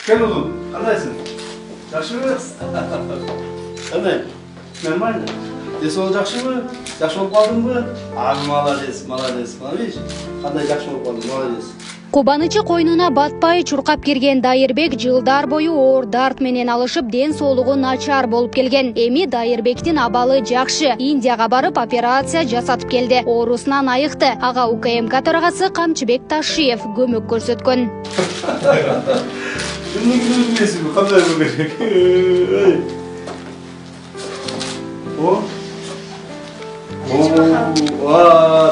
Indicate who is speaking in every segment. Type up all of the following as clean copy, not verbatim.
Speaker 1: Gel oğlum. Anlaysın. Yaxşı mı? Anlay. Нормально. Desi olacak şey mi? Yaxşı olup kaldın mı? Abi malades. Malades. Qanday yaxşı olup kaldın? Malades.
Speaker 2: Кубанычы койнуна батпай чуркап кирген Дайырбек жылдар бою оор дарт менен алышып, ден соолугу начар болуп келген. Эми Дайырбектин абалы жакшы. Индияга барып операция жасатып келди. Оорусунан айыкты. Ага УКМК төрагасы Камчыбек Ташиев көмөк көрсөткөн.
Speaker 1: Kimni bilmeysin mi? Qanday bo'lacak?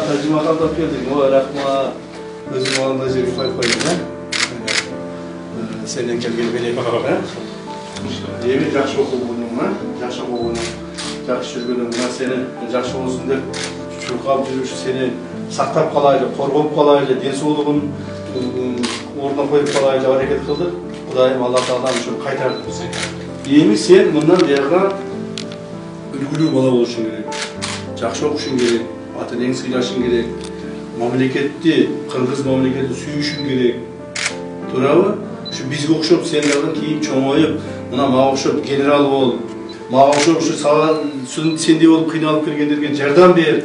Speaker 1: Tercüme kaldık geldik. Rahmat. Özüm alanda jeri koydum ha. Senden kelgeni belek ha. Emin жақсы оқып болдың ма? Жақсы оқып болдың. Жақсы жүргенің мына сені жақсы болсын деп шұрқап жүруші сені сақтап қалайлы, қорғап қалайлы, денсаулығын орнына қойып қалайлы әрекет қылды. Құдайым Алла Тағала үшін қайтарды. Еми сен мындан бияға үлгілі бала болушың керек. Жақсы оқушың керек, ата-енеңді сыйлашың керек. Мамлекетті, Қырғыз мамлекетті сүйішің керек. Турабы? Şu bizge okşup senlerden kiyip çoğmayıp, buna mağa okşup general ol, mağa okşup şu sende olup kıynalıp kirgenlergen jardan ber.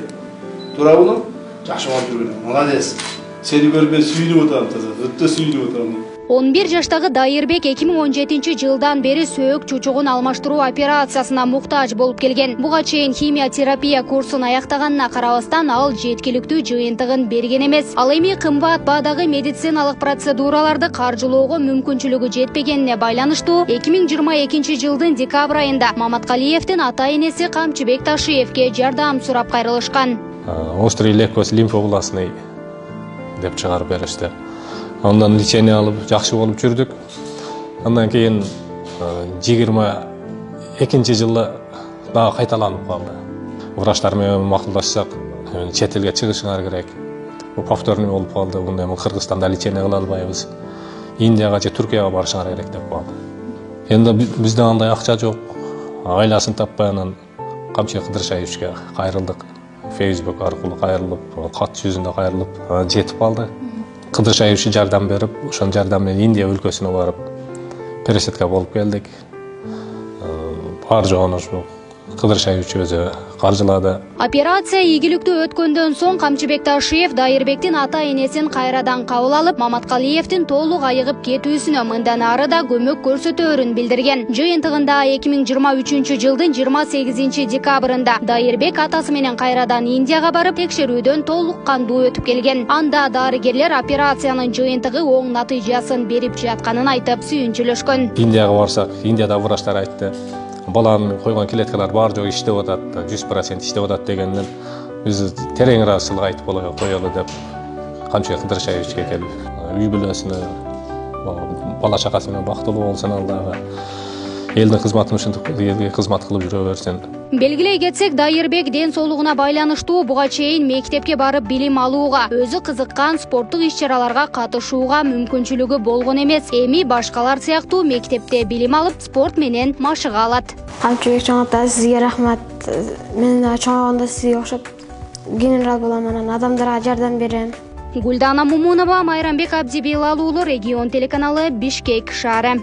Speaker 1: Turabı oğlum? Жақсы olып жүргенің, молодец. Seni görüp ben sүйініп отырамын таза, өтті sүйініп отырамын.
Speaker 2: 11 жаштагы Дайырбек 2017-жылдан бери сөөк чучугун алмаштыруу операциясына муктаж болуп келген. Буга чейин химиотерапия курсун аяктаганына карабастан ал жеткиликтүү жыйынтыгын берген эмес. Ал эми кымбат баадагы медициналык процедураларды каржылоого мүмкүнчүлүгү жетпегенине байланыштуу 2022-жылдын декабрь айында Маматкалиевдин ата-энеси Камчыбек Ташиевке жардам сурап кайрылышкан.
Speaker 3: Острый лейкоз лимфообластный деп чыгарып беришти. Ondan лечение алып, жақсы болып жүрдік. Ondan кейін 22-жылы дағы қайталанып қалды. Врачтармен мақұлдашсақ, чет елге шығышыңар керек. Бұл повторный болып қалды. Бұндай Қырғызстанда лечение қыла албайбыз. Индияға же Түркияға барышыңар керек деп қалды. Енді бізде андай ақша жоқ. Айласын таппай анан Камчыбек Кыдыршаевичке қайрылдық. Facebook арқылы қайрылып, хат жүзінде қайрылып, жетіп қалды. Кыдыршаевич жардам беріп, ошон жардам менен Индия өлкөсүнө барып, пересадка болуп келдик. Бар жогун ушу Кыдыршаевич өзү каржылады.
Speaker 2: Операция ийгиликтүү өткөндөн соң Камчыбек Ташиев Дайырбектин ата-энесин кайрадан кабыл алып, Маматкалиевдин толук айыгып кетүүсүнө мындан ары да көмөк көрсөтөөрүн билдирген. Жыйынтыгында 2023-жылдын 28 декабрында Дайырбек атасы менен кайрадан Индияга барып, текшерүүдөн толук кандуу өтүп келген. Анда дарыгерлер операциянын жыйынтыгы оң натыйжасын берип жатканын айтып сүйүнчүлөшкөн.
Speaker 3: Индияга барсак, Индияда врачтар айтты. Баланын койгон клеткалар бар жок иштеп атат, 100% иштеп атат дегенден биз терең ыраазычылык айтып коелу деп Камчыбек Кыдыршаевичке келип, үй бүлөсүнө, бала чакасы менен бактылуу болсун, Аллага элдин кызматын ушинтип элге кызмат кылып жүрө берсин.
Speaker 2: Белгилей кетсек, Дайырбек ден соолугуна байланыштуу буга чейин мектепке барып билим алууга, өзү кызыккан спорттук иш-чараларга катышууга мүмкүнчүлүгү болгон эмес. Эми башкалар сыяктуу мектепте билим алып, спорт менен машыга алат.
Speaker 4: Камчыбек чоң ата, сизге рахмат. Мен чоңойгондо сизге окшоп генерал болом, анан адамдарга жардам берем.
Speaker 2: Гүлдана Мумунова, Майрамбек Абдибилал уулу, Регион телеканалы, Бишкек шаары.